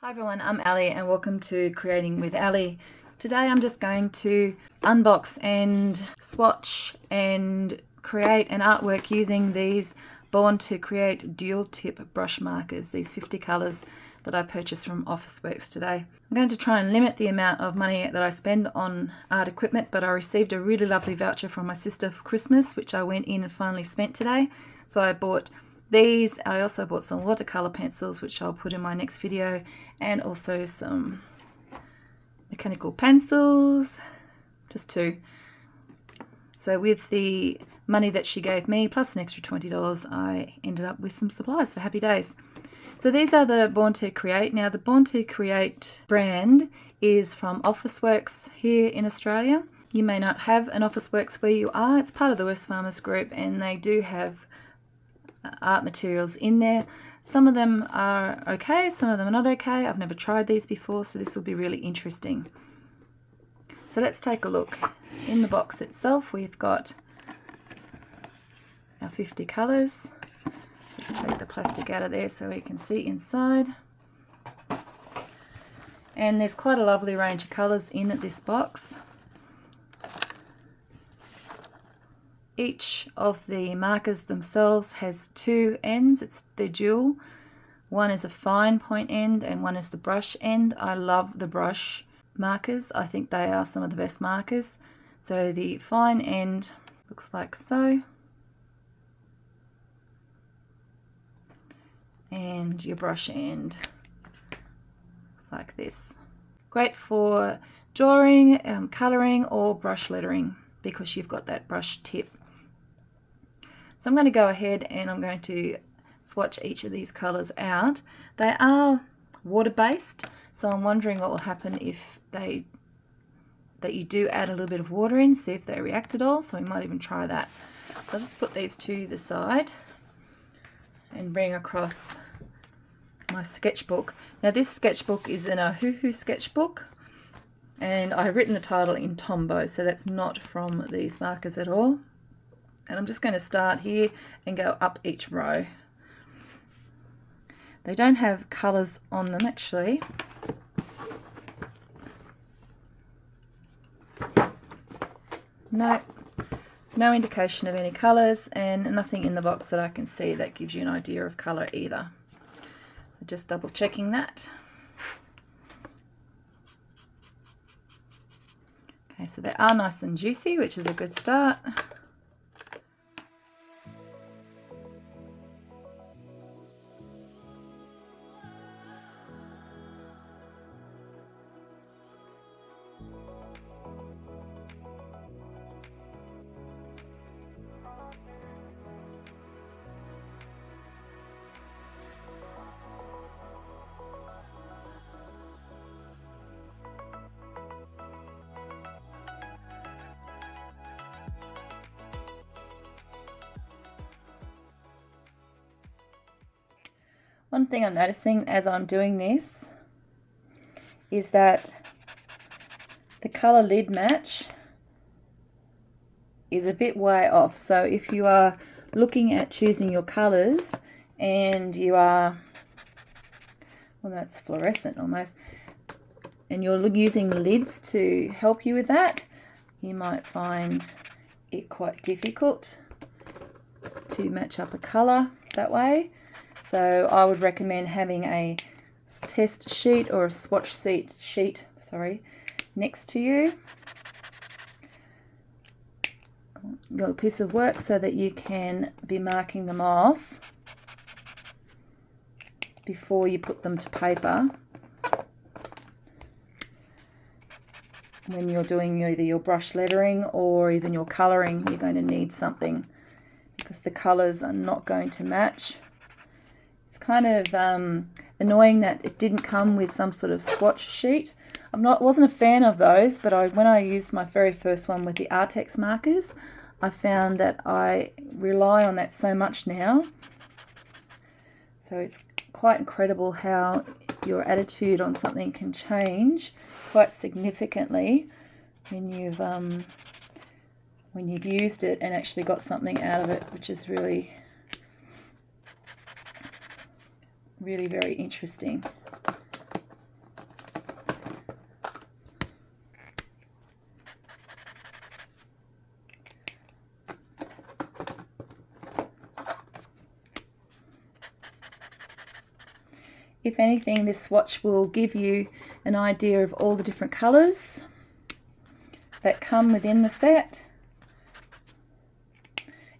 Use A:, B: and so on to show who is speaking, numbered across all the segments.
A: Hi everyone, I'm Ali and welcome to Creating with Ali. Today I'm just going to unbox and swatch and create an artwork using these Born to Create dual tip brush markers, these 50 colours that I purchased from Officeworks today. I'm going to try and limit the amount of money that I spend on art equipment, but I received a really lovely voucher from my sister for Christmas, which I went in and finally spent today. So I bought these. I also bought some watercolor pencils, which I'll put in my next video, and also some mechanical pencils, just two. So with the money that she gave me plus an extra $20, I ended up with some supplies, so happy days. So these are the Born to Create. Now the Born to Create brand is from Officeworks here in Australia. You may not have an Officeworks where you are. It's part of the Wesfarmers group and they do have art materials in there. Some of them are okay, some of them are not okay. I've never tried these before, so this will be really interesting. So let's take a look. In the box itself we've got our 50 colours. So let's take the plastic out of there so we can see inside. And there's quite a lovely range of colours in this box. Each of the markers themselves has two ends. It's the dual. One is a fine point end and one is the brush end. I love the brush markers. I think they are some of the best markers. So the fine end looks like so. And your brush end looks like this. Great for drawing, colouring or brush lettering because you've got that brush tip. So I'm going to go ahead and I'm going to swatch each of these colours out. They are water-based, so I'm wondering what will happen if that you do add a little bit of water in, see if they react at all, so we might even try that. So I'll just put these to the side and bring across my sketchbook. Now this sketchbook is an Ohuhu sketchbook and I've written the title in Tombow, so that's not from these markers at all. And I'm just going to start here and go up each row. They don't have colours on them actually. No indication of any colours and nothing in the box that I can see that gives you an idea of colour either. So just double checking that. Okay, so they are nice and juicy, which is a good start. One thing I'm noticing as I'm doing this is that the colour lid match is a bit way off. So if you are looking at choosing your colours and you are, well that's fluorescent almost, and you're using lids to help you with that, you might find it quite difficult to match up a colour that way. So I would recommend having a test sheet or a swatch sheet next to you, your piece of work, so that you can be marking them off before you put them to paper. When you're doing either your brush lettering or even your colouring, you're going to need something because the colours are not going to match. It's kind of annoying that it didn't come with some sort of swatch sheet. Wasn't a fan of those, but when I used my very first one with the Artex markers, I found that I rely on that so much now. So it's quite incredible how your attitude on something can change quite significantly when you've used it and actually got something out of it, which is really very interesting. If anything, this swatch will give you an idea of all the different colours that come within the set,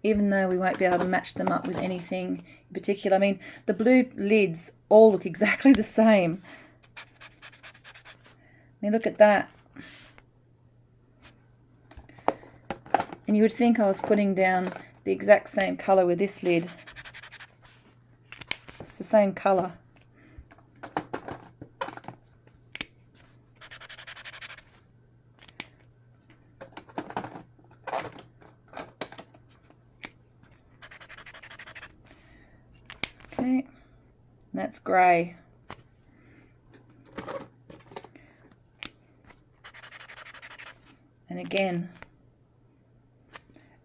A: even though we won't be able to match them up with anything in particular. I mean, the blue lids all look exactly the same. I mean, look at that. And you would think I was putting down the exact same colour with this lid. It's the same colour. Okay, and that's grey. And again,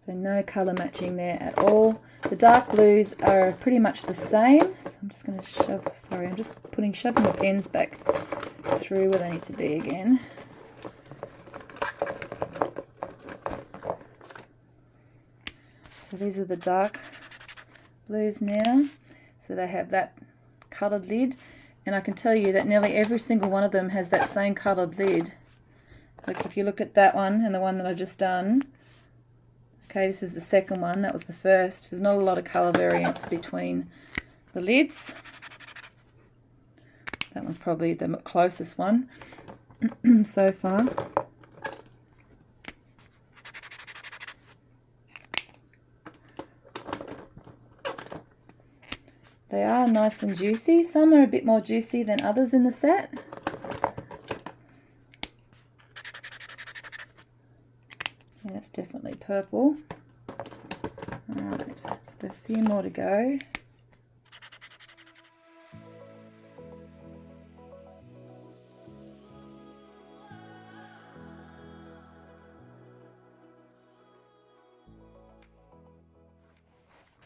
A: so no colour matching there at all. The dark blues are pretty much the same. So I'm just going to shove, sorry, I'm just shoving the pens back through where they need to be again. So these are the dark blues now. So they have that coloured lid, and I can tell you that nearly every single one of them has that same coloured lid. Like if you look at that one and the one that I've just done, okay, this is the second one, that was the first. There's not a lot of colour variance between the lids. That one's probably the closest one so far. They are nice and juicy. Some are a bit more juicy than others in the set. Yeah, that's definitely purple. Alright, just a few more to go.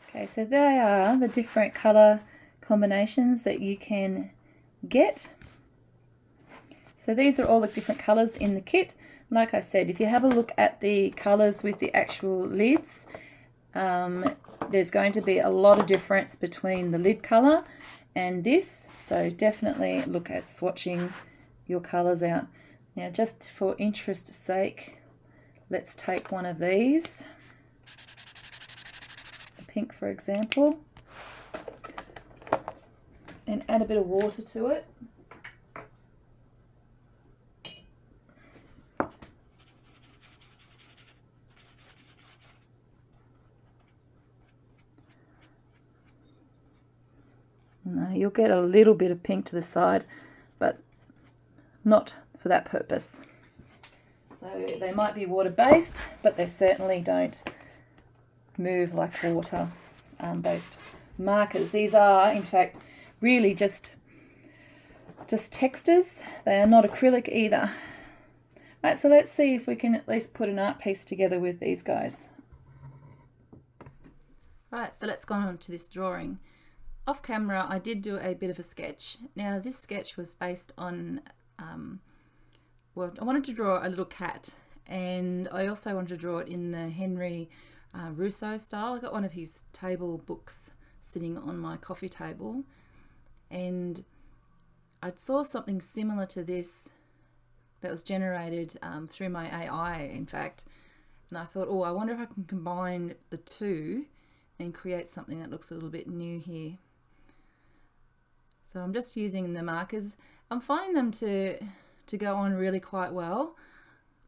A: Okay, so there are the different colour combinations that you can get. So these are all the different colours in the kit. Like I said, if you have a look at the colours with the actual lids, there's going to be a lot of difference between the lid colour and this. So definitely look at swatching your colours out. Now, just for interest's sake, let's take one of these. Pink, for example, and add a bit of water to it. No, you'll get a little bit of pink to the side, but not for that purpose. So they might be water-based, but they certainly don't move like water based markers. These are in fact really just textures. They are not acrylic either. Right, so let's see if we can at least put an art piece together with these guys. Right, so let's go on to this drawing. Off camera I did do a bit of a sketch. Now this sketch was based on well, I wanted to draw a little cat, and I also wanted to draw it in the Henry Rousseau style. I got one of his table books sitting on my coffee table, and I saw something similar to this that was generated through my AI, in fact, and I thought, oh, I wonder if I can combine the two and create something that looks a little bit new here. So I'm just using the markers. I'm finding them to go on really quite well.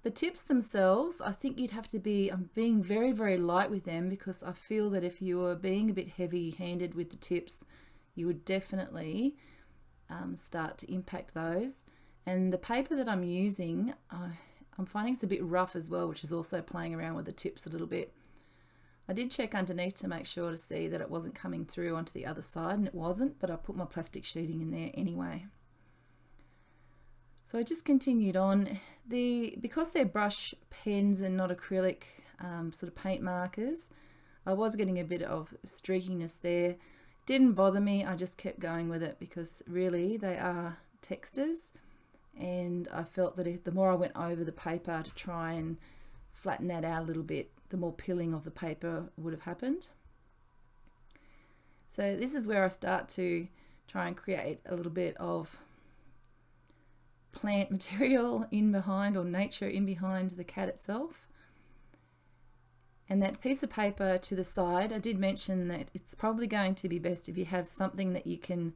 A: The tips themselves, I think you'd have to be, I'm being very, very light with them, because I feel that if you were being a bit heavy-handed with the tips, you would definitely start to impact those. And the paper that I'm using, I'm finding it's a bit rough as well, which is also playing around with the tips a little bit. I did check underneath to make sure to see that it wasn't coming through onto the other side, and it wasn't, but I put my plastic sheeting in there anyway. So I just continued on. Because they're brush pens and not acrylic sort of paint markers, I was getting a bit of streakiness there. Didn't bother me, I just kept going with it, because really they are textures, and I felt that the more I went over the paper to try and flatten that out a little bit, the more peeling of the paper would have happened. So this is where I start to try and create a little bit of plant material in behind, or nature in behind the cat itself. And that piece of paper to the side, I did mention that it's probably going to be best if you have something that you can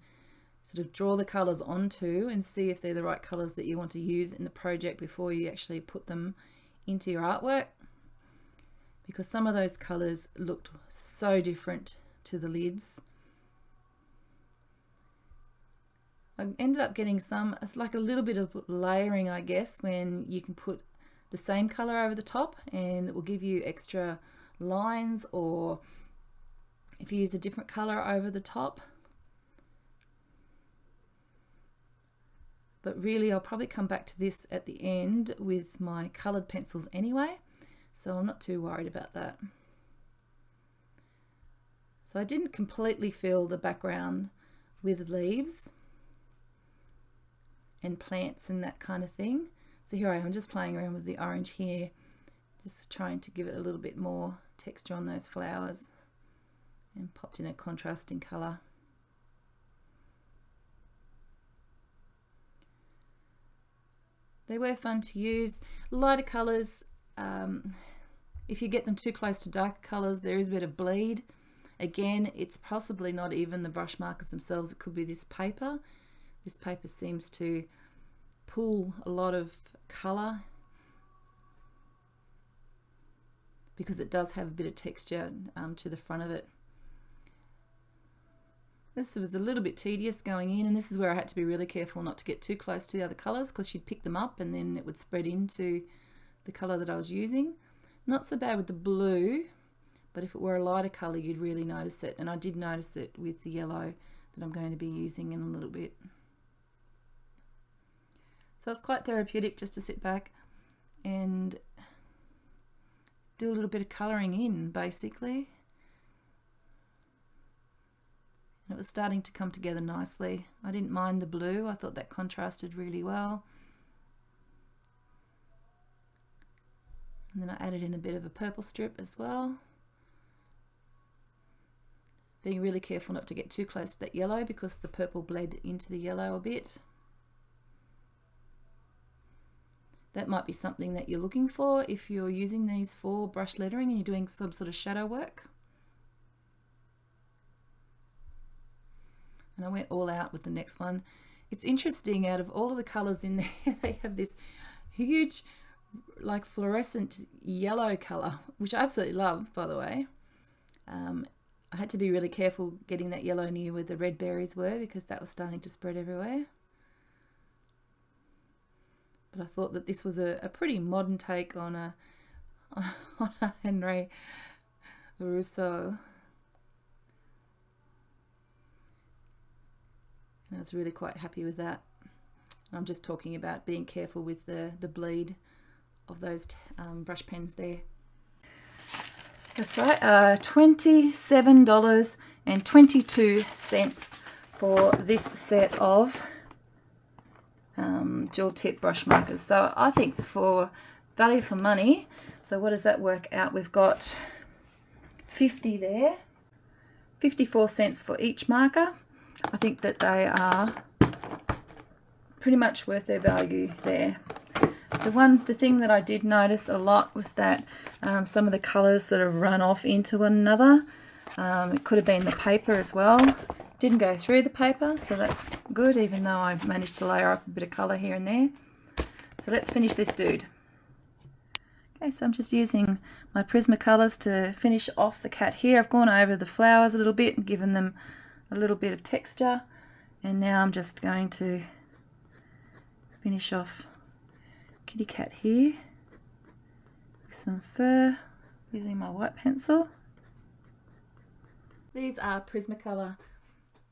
A: sort of draw the colours onto and see if they're the right colours that you want to use in the project before you actually put them into your artwork, because some of those colours looked so different to the lids. I ended up getting some, like a little bit of layering, I guess, when you can put the same colour over the top and it will give you extra lines, or if you use a different colour over the top. But really I'll probably come back to this at the end with my coloured pencils anyway, so I'm not too worried about that. So I didn't completely fill the background with leaves and plants and that kind of thing. So here I am just playing around with the orange here, just trying to give it a little bit more texture on those flowers, and popped in a contrasting colour. They were fun to use. Lighter colours, if you get them too close to darker colours, there is a bit of bleed. Again, it's possibly not even the brush markers themselves, it could be this paper. This paper seems to pull a lot of colour because it does have a bit of texture to the front of it. This was a little bit tedious going in, and this is where I had to be really careful not to get too close to the other colours, because you'd pick them up and then it would spread into the colour that I was using. Not so bad with the blue, but if it were a lighter colour you'd really notice it, and I did notice it with the yellow that I'm going to be using in a little bit. So it's quite therapeutic just to sit back and do a little bit of colouring in, basically. And it was starting to come together nicely. I didn't mind the blue, I thought that contrasted really well. And then I added in a bit of a purple strip as well. Being really careful not to get too close to that yellow, because the purple bled into the yellow a bit. That might be something that you're looking for if you're using these for brush lettering and you're doing some sort of shadow work. And I went all out with the next one. It's interesting, out of all of the colours in there, they have this huge, like, fluorescent yellow colour, which I absolutely love, by the way. I had to be really careful getting that yellow near where the red berries were, because that was starting to spread everywhere. But I thought that this was a pretty modern take on a Henri Rousseau. And I was really quite happy with that. And I'm just talking about being careful with the bleed of those brush pens there. That's right, $27.22 for this set of dual tip brush markers. So I think for value for money, so what does that work out? We've got 50 there, 54 cents for each marker. I think that they are pretty much worth their value there. The thing that I did notice a lot was that some of the colours sort of run off into one another. It could have been the paper as well. Didn't go through the paper, so that's good, even though I managed to layer up a bit of colour here and there. So let's finish this dude. Okay, so I'm just using my Prismacolors to finish off the cat here. I've gone over the flowers a little bit and given them a little bit of texture, and now I'm just going to finish off kitty cat here with some fur using my white pencil. These are Prismacolor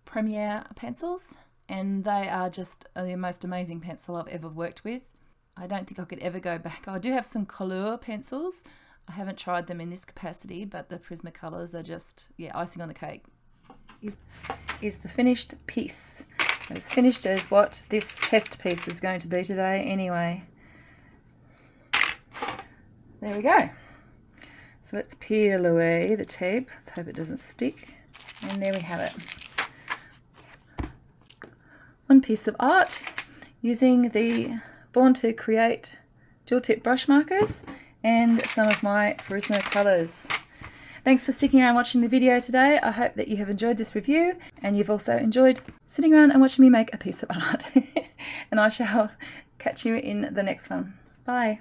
A: Premier pencils, and they are just the most amazing pencil I've ever worked with. I don't think I could ever go back. I do have some Couleur pencils. I haven't tried them in this capacity, but the Prismacolors are just, yeah, icing on the cake. Is the finished piece. As finished as what this test piece is going to be today anyway. There we go. So let's peel away the tape. Let's hope it doesn't stick. And there we have it. one piece of art using the Born to Create dual tip brush markers and some of my Prisma colours. Thanks for sticking around watching the video today. I hope that you have enjoyed this review and you've also enjoyed sitting around and watching me make a piece of art. And I shall catch you in the next one. Bye.